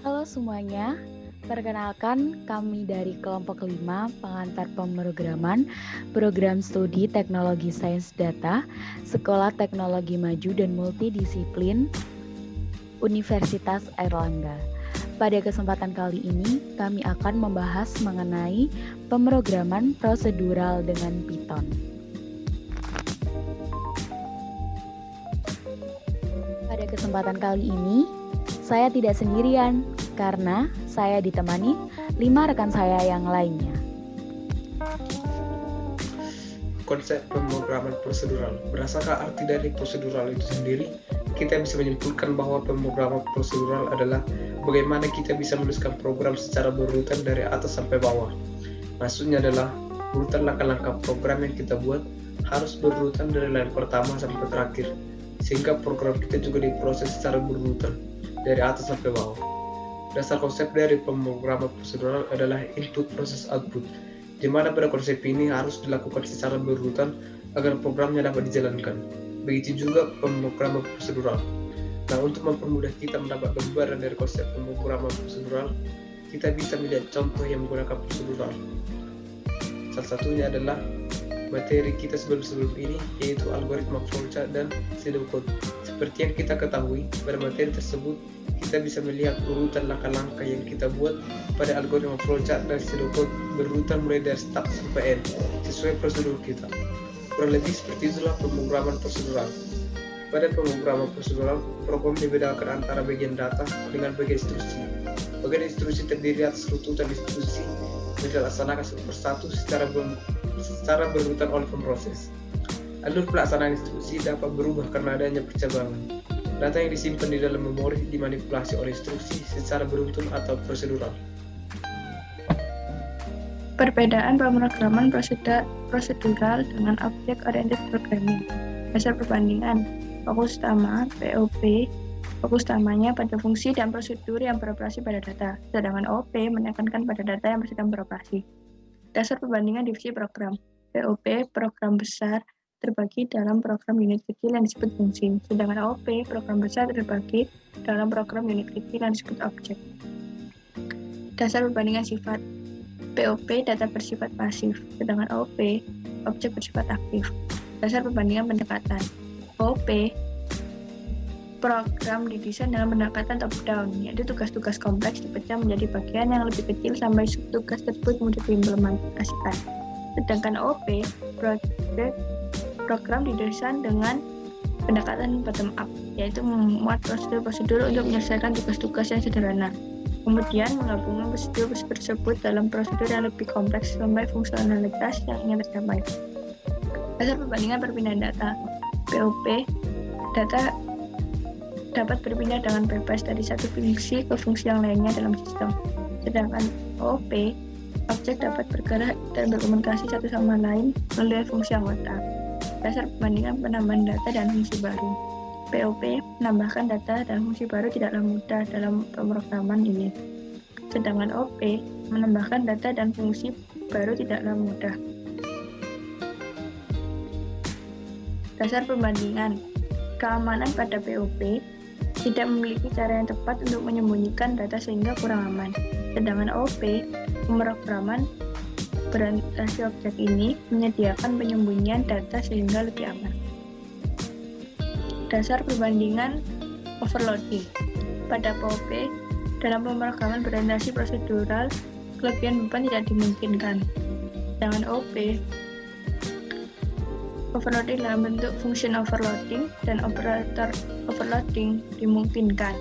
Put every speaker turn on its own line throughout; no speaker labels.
Halo semuanya, perkenalkan kami dari kelompok 5 pengantar pemrograman Program Studi Teknologi Sains Data Sekolah Teknologi Maju dan Multidisiplin Universitas Airlangga. Pada kesempatan kali ini, kami akan membahas mengenai pemrograman prosedural dengan Python. Pada kesempatan kali ini, saya tidak sendirian karena saya ditemani 5 rekan saya yang lainnya.
Konsep pemrograman prosedural. Berdasarkan arti dari prosedural itu sendiri, kita bisa menyimpulkan bahwa pemrograman prosedural adalah bagaimana kita bisa menuliskan program secara berurutan dari atas sampai bawah. Maksudnya adalah urutan langkah-langkah program yang kita buat harus berurutan dari line pertama sampai terakhir, sehingga program kita juga diproses secara berurutan dari atas sampai bawah. Dasar konsep dari pemrograman prosedural adalah input proses output, di mana pada konsep ini harus dilakukan secara berurutan agar programnya dapat dijalankan. Begitu juga pemrograman prosedural. Nah, untuk mempermudah kita mendapat gambaran dari konsep pemrograman prosedural, kita bisa melihat contoh yang menggunakan prosedural. Salah satunya adalah materi kita sebelum ini, yaitu algoritma flowchart dan pseudocode. Seperti yang kita ketahui, pada materi tersebut kita bisa melihat urutan langkah-langkah yang kita buat pada algoritma flowchart dan pseudocode berurutan mulai dari start sampai end sesuai prosedur kita. Kurang lebih seperti itulah pemrograman prosedural. Pada pemrograman prosedural, program dibedakan antara bagian data dengan bagian instruksi. Bagian instruksi terdiri atas runtutan instruksi yang dilaksanakan satu persatu secara berurutan oleh pemroses. Alur pelaksanaan instruksi dapat berubah karena adanya percabangan. Data yang disimpan di dalam memori dimanipulasi oleh instruksi secara beruntun atau prosedural.
Perbedaan pemrograman prosedural dengan Object-Oriented Programming. Dasar perbandingan. Fokus utama, POP, fokus utamanya pada fungsi dan prosedur yang beroperasi pada data, sedangkan OP menekankan pada data yang sedang beroperasi. Dasar perbandingan divisi program. POP, program besar, terbagi dalam program unit kecil yang disebut fungsi, sedangkan OP, program besar terbagi dalam program unit kecil yang disebut objek. Dasar perbandingan sifat. POP, data bersifat pasif, sedangkan OP, objek bersifat aktif. Dasar perbandingan pendekatan. OP, program didesain dengan pendekatan top-down, yaitu tugas-tugas kompleks dipecah menjadi bagian yang lebih kecil sampai tugas tersebut mudah diimplementasikan. Sedangkan OP, program didesain dengan pendekatan bottom-up, yaitu memuat prosedur-prosedur untuk menyelesaikan tugas-tugas yang sederhana. Kemudian menggabungkan prosedur tersebut dalam prosedur yang lebih kompleks sampai fungsionalitas yang ingin tercapai. Dasar perbandingan perpindahan data. POP, data dapat berpindah dengan bebas dari satu fungsi ke fungsi yang lainnya dalam sistem. Sedangkan OP, objek dapat bergerak dan berkomunikasi satu sama lain melalui fungsi anggota. Dasar perbandingan penambahan data dan fungsi baru. POP, menambahkan data dan fungsi baru tidaklah mudah dalam pemrograman ini. Sedangkan OP, menambahkan data dan fungsi baru tidaklah mudah. Dasar perbandingan. Keamanan pada POP tidak memiliki cara yang tepat untuk menyembunyikan data sehingga kurang aman. Sedangkan OP, pemrograman berorientasi objek ini menyediakan penyembunyian data sehingga lebih aman. Dasar perbandingan overloading. Pada POP, dalam pemrograman berorientasi prosedural, kelebihan beban tidak dimungkinkan. Sedangkan OP, overloading dalam bentuk function overloading dan operator overloading dimungkinkan.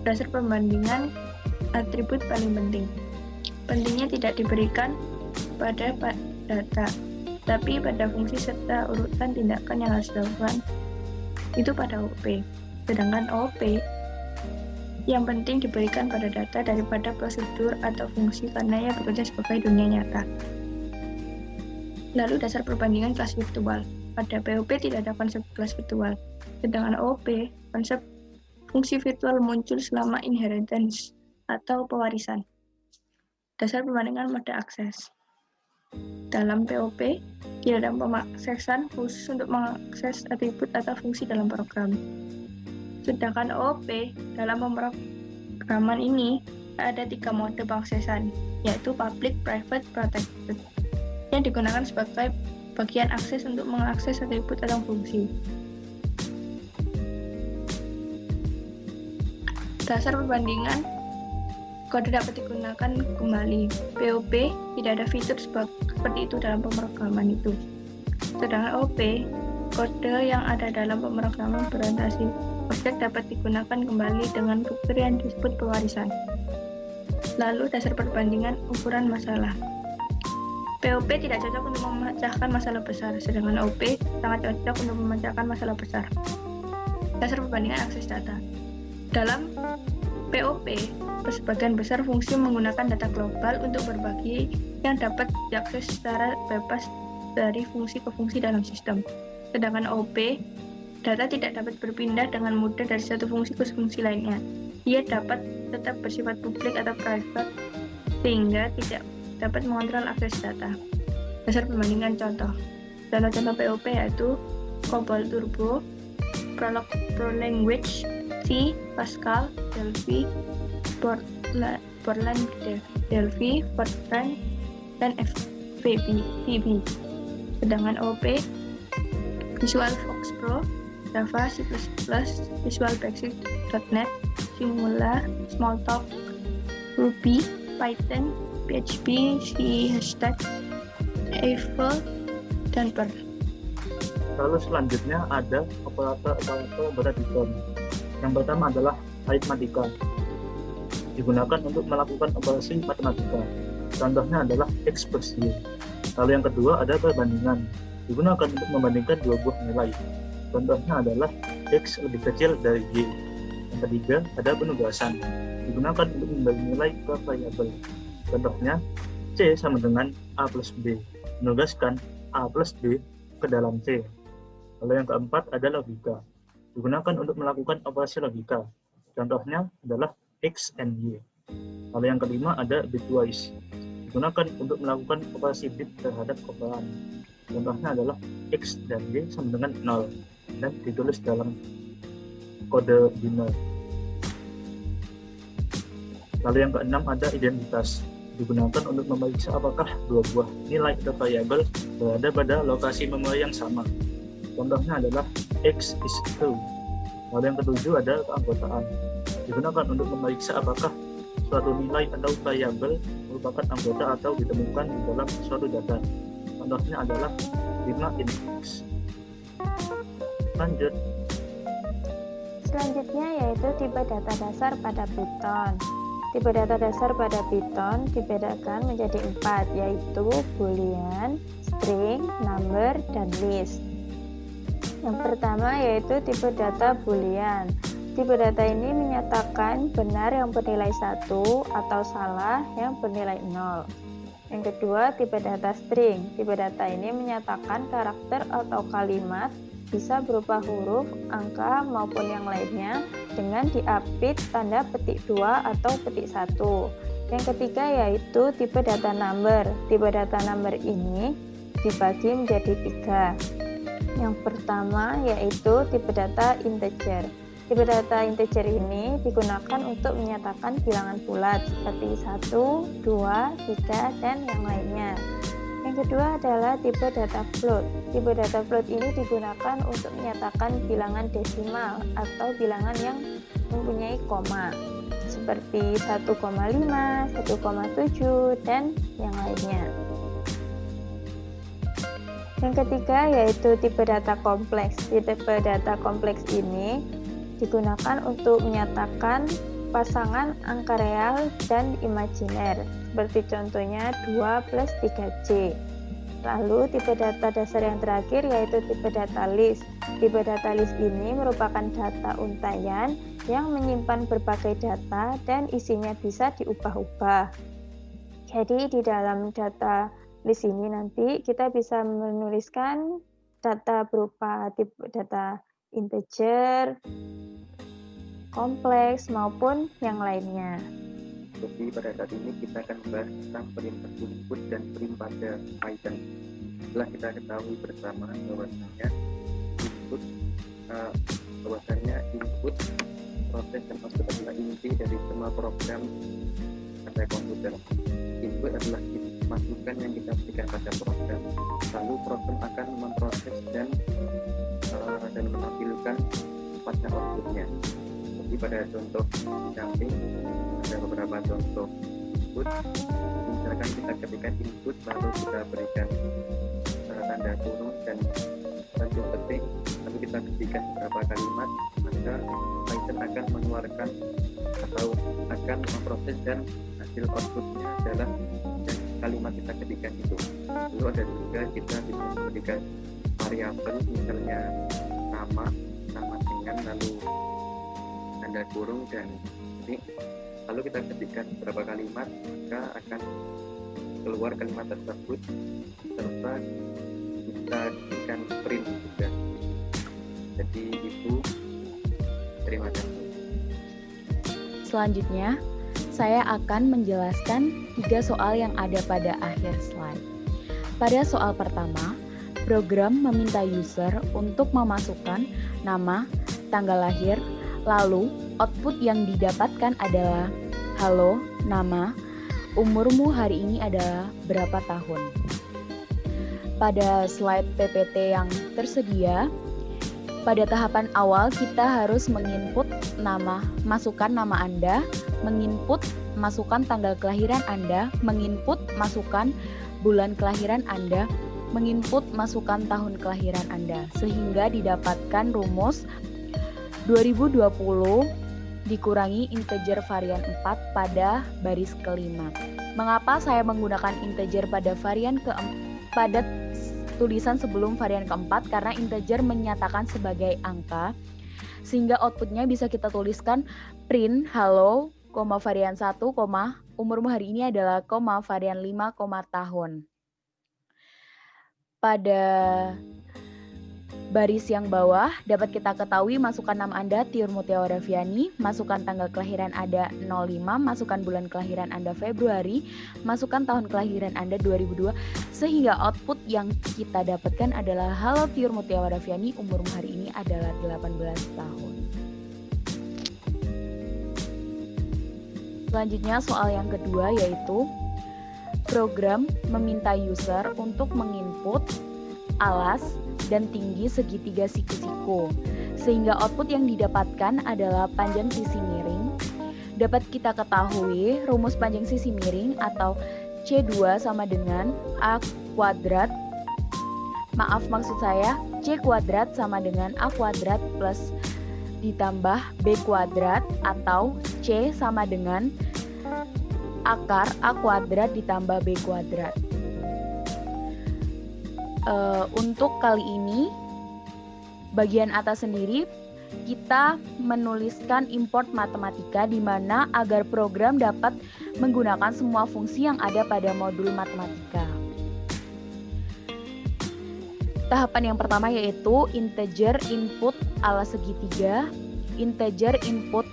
Dasar perbandingan atribut paling penting. Pentingnya tidak diberikan pada data, tapi pada fungsi serta urutan tindakan yang harus dilakukan itu pada OP. Sedangkan OP yang penting diberikan pada data daripada prosedur atau fungsi karena ia bekerja sebagai dunia nyata. Lalu dasar perbandingan kelas virtual. Pada POP tidak ada konsep kelas virtual. Sedangkan OP, konsep fungsi virtual muncul selama inheritance atau pewarisan. Dasar perbandingan mode akses. Dalam POP, tidak ada pemaksesan khusus untuk mengakses atribut atau fungsi dalam program. Sedangkan OP, dalam pemrograman ini ada 3 mode pengaksesan, yaitu public, private, protected, yang digunakan sebagai bagian akses untuk mengakses atribut atau fungsi. Dasar perbandingan kode dapat digunakan kembali. POP tidak ada fitur seperti itu dalam pemrograman itu. Sedangkan OP, kode yang ada dalam pemrograman berorientasi objek dapat digunakan kembali dengan fitur yang disebut pewarisan. Lalu dasar perbandingan ukuran masalah. POP tidak cocok untuk memecahkan masalah besar, sedangkan OP sangat cocok untuk memecahkan masalah besar. Dasar perbandingan akses data. Dalam POP, sebagian besar fungsi menggunakan data global untuk berbagi yang dapat diakses secara bebas dari fungsi ke fungsi dalam sistem. Sedangkan OP, data tidak dapat berpindah dengan mudah dari satu fungsi ke fungsi lainnya. Ia dapat tetap bersifat publik atau private, sehingga tidak dapat mengontrol akses data. Dasar perbandingan contoh. Contoh-contoh POP yaitu COBOL Turbo, Prolog Pro Language, C, Pascal, Delphi, Borland Delphi, Fortran, dan VB. Sedangkan OP, Visual Fox Pro, Java, C++, Visual Basic.NET, Simula, Smalltalk, Ruby, Python, PHP, C#, Eiffel, dan Perl.
Lalu selanjutnya ada operator beraddition. Yang pertama adalah aritmatika, digunakan untuk melakukan operasi matematika. Contohnya adalah X plus Y. Lalu yang kedua ada perbandingan, digunakan untuk membandingkan dua buah nilai. Contohnya adalah X lebih kecil dari Y. Yang ketiga ada penugasan, digunakan untuk membagi nilai ke variabel. Contohnya C sama dengan A plus B, menugaskan A plus B ke dalam C. Lalu yang keempat ada logika, digunakan untuk melakukan operasi logika. Contohnya adalah X and Y. Lalu yang kelima ada bitwise, digunakan untuk melakukan operasi bit terhadap operan. Contohnya adalah X dan Y sama dengan 0 dan ditulis dalam kode biner. Lalu yang keenam ada identitas, digunakan untuk memeriksa apakah dua buah nilai atau variabel berada pada lokasi memori yang sama. Contohnya adalah X is true. Lalu yang ketujuh ada keanggotaan, digunakan untuk memeriksa apakah suatu nilai atau variabel merupakan anggota atau ditemukan di dalam suatu data. Contohnya adalah 5 in X. Lanjut.
Selanjutnya yaitu tipe data dasar pada Python. Tipe data dasar pada Python dibedakan menjadi 4, yaitu boolean, string, number, dan list. Yang pertama yaitu tipe data boolean. Tipe data ini menyatakan benar yang bernilai 1 atau salah yang bernilai 0. Yang kedua, tipe data string. Tipe data ini menyatakan karakter atau kalimat bisa berupa huruf, angka, maupun yang lainnya dengan diapit tanda petik 2 atau petik 1. Yang ketiga yaitu tipe data number. Tipe data number ini dibagi menjadi 3. Yang pertama yaitu tipe data integer. Tipe data integer ini digunakan untuk menyatakan bilangan bulat seperti 1, 2, 3, dan yang lainnya. Yang kedua adalah tipe data float. Tipe data float ini digunakan untuk menyatakan bilangan desimal atau bilangan yang mempunyai koma seperti 1,5, 1,7, dan yang lainnya. Yang ketiga yaitu tipe data kompleks. Tipe data kompleks ini digunakan untuk menyatakan pasangan angka real dan imajiner, seperti contohnya 2 plus 3C. Lalu tipe data dasar yang terakhir yaitu tipe data list. Tipe data list ini merupakan data untaian yang menyimpan berbagai data dan isinya bisa diubah-ubah. Jadi di dalam data list ini nanti kita bisa menuliskan data berupa tipe data integer, kompleks, maupun yang lainnya.
Jadi pada saat ini kita akan membahas tentang perintah input dan print pada Python. Setelah kita ketahui bersama bahwasanya input proses dan output adalah inti dari semua program pada komputer. Input adalah masukan yang kita berikan pada program, lalu program akan memproses dan menampilkan pada outputnya. Jadi pada contoh samping ada beberapa contoh input. Misalkan kita ketikkan input lalu kita berikan tanda kurung dan lanjut ketik, lalu kita ketikkan beberapa kalimat, maka Python akan mengeluarkan atau akan memproses dan hasil outputnya adalah kalimat kita ketikkan itu. Lalu ada juga kita bisa memberikan variabel, misalnya nama dengan lalu tanda kurung dan ini, lalu kita ketikkan beberapa kalimat, maka akan keluar kalimat tersebut serta kita berikan print juga. Jadi itu, terima kasih.
Selanjutnya, saya akan menjelaskan 3 soal yang ada pada akhir slide. Pada soal pertama, program meminta user untuk memasukkan nama, tanggal lahir, lalu output yang didapatkan adalah halo, nama, umurmu hari ini adalah berapa tahun. Pada slide PPT yang tersedia, pada tahapan awal kita harus menginput nama, masukkan nama Anda, menginput, masukkan tanggal kelahiran Anda, menginput, masukkan bulan kelahiran Anda, menginput, masukkan tahun kelahiran Anda, sehingga didapatkan rumus 2020 dikurangi integer varian 4 pada baris kelima. Mengapa saya menggunakan integer pada varian pada tulisan sebelum varian keempat? Karena integer menyatakan sebagai angka, sehingga outputnya bisa kita tuliskan print halo, varian 1, umurmu hari ini adalah, varian 5, tahun. Pada baris yang bawah dapat kita ketahui masukkan nama Anda Tiur Mutiara Raviani, masukkan tanggal kelahiran Anda 05, masukkan bulan kelahiran Anda Februari, masukkan tahun kelahiran Anda 2002, sehingga output yang kita dapatkan adalah halo Tiur Mutiara Raviani, umurmu hari ini adalah 18 tahun. Selanjutnya soal yang kedua yaitu program meminta user untuk menginput alas dan tinggi segitiga siku-siku, sehingga output yang didapatkan adalah panjang sisi miring. Dapat kita ketahui rumus panjang sisi miring atau C2 sama dengan A kuadrat, C kuadrat sama dengan A kuadrat plus ditambah B kuadrat, atau C sama dengan akar A kuadrat ditambah B kuadrat. Untuk kali ini bagian atas sendiri kita menuliskan import matematika, di mana agar program dapat menggunakan semua fungsi yang ada pada modul matematika. Tahapan yang pertama yaitu integer input ala segitiga, integer input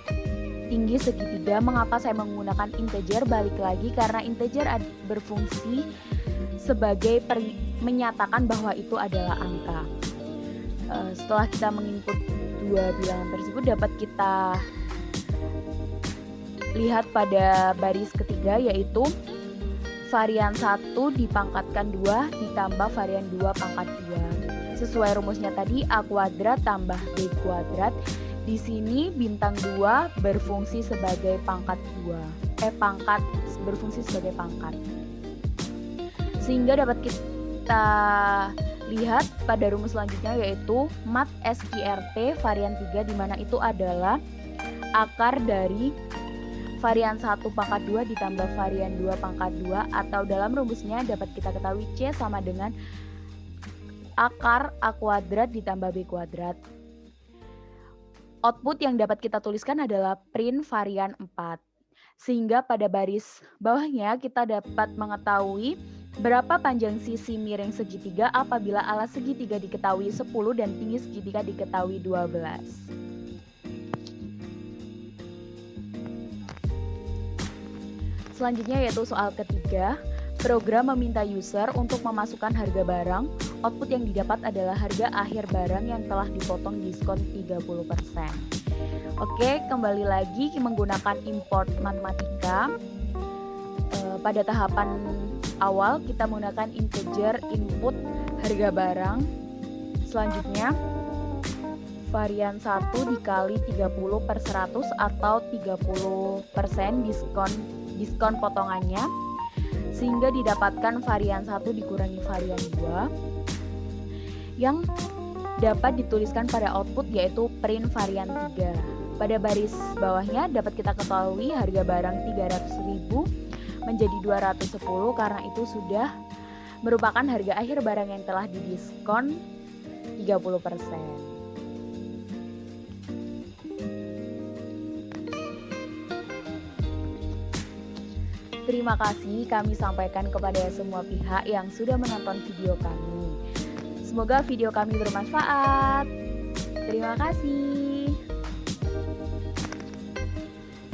tinggi segitiga. Mengapa saya menggunakan integer? Balik lagi karena integer berfungsi sebagai menyatakan bahwa itu adalah angka. Setelah kita menginput dua bilangan tersebut, dapat kita lihat pada baris ketiga yaitu varian 1 dipangkatkan 2 ditambah varian 2 pangkat 2. Sesuai rumusnya tadi A kuadrat tambah B kuadrat. Di sini bintang 2 berfungsi sebagai pangkat 2. Pangkat berfungsi sebagai pangkat. Sehingga dapat kita lihat pada rumus selanjutnya yaitu mat SQRT varian 3, di mana itu adalah akar dari varian 1 pangkat 2 ditambah varian 2 pangkat 2, atau dalam rumusnya dapat kita ketahui C sama dengan akar A kuadrat ditambah B kuadrat. Output yang dapat kita tuliskan adalah print varian 4. Sehingga pada baris bawahnya kita dapat mengetahui berapa panjang sisi miring segitiga apabila alas segitiga diketahui 10 dan tinggi segitiga diketahui 12. Selanjutnya yaitu soal ketiga, program meminta user untuk memasukkan harga barang, output yang didapat adalah harga akhir barang yang telah dipotong diskon 30%. Oke, kembali lagi menggunakan import matematika. Pada tahapan awal kita menggunakan integer input harga barang. Selanjutnya varian 1 dikali 30/100 atau 30% diskon potongannya, sehingga didapatkan varian 1 dikurangi varian 2 yang dapat dituliskan pada output, yaitu print varian 3. Pada baris bawahnya dapat kita ketahui harga barang 300.000 menjadi 210 karena itu sudah merupakan harga akhir barang yang telah didiskon 30%. Terima kasih kami sampaikan kepada semua pihak yang sudah menonton video kami. Semoga video kami bermanfaat. Terima kasih.